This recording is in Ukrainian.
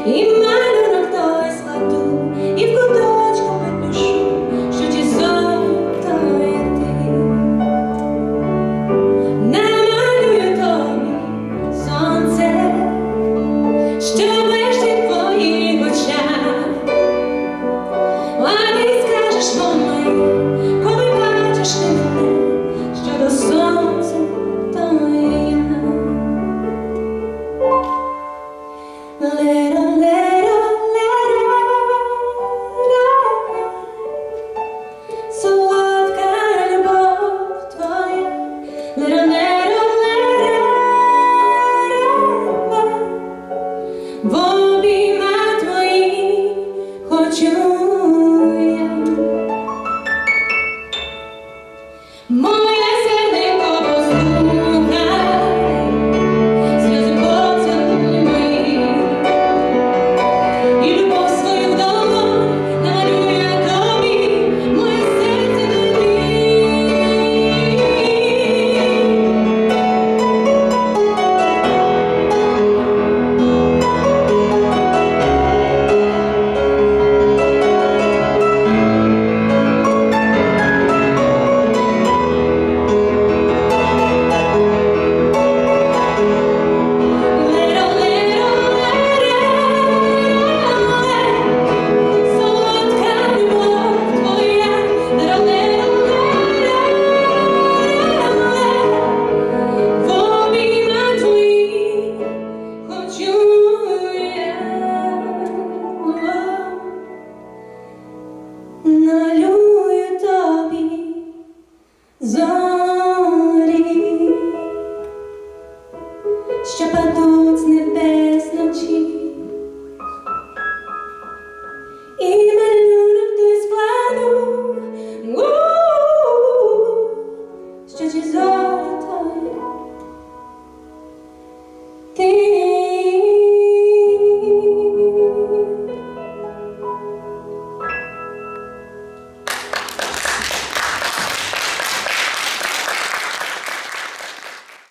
і малюнок той складу, і в куточку підпишу, що ті сон, то є ти. Намалюю тобі сонце, що блищить в твоїх очах, а ти скажеш мені, коли бачиш ти мене, що до сонця то є я. Солодка любов твоя, в обіймах твоїх хочу я. Моє серденько послухай, сльози поцілуй мої, і любов свою в долонь намалюю я тобі, моє серце тобі. Налюю тобі зорі, що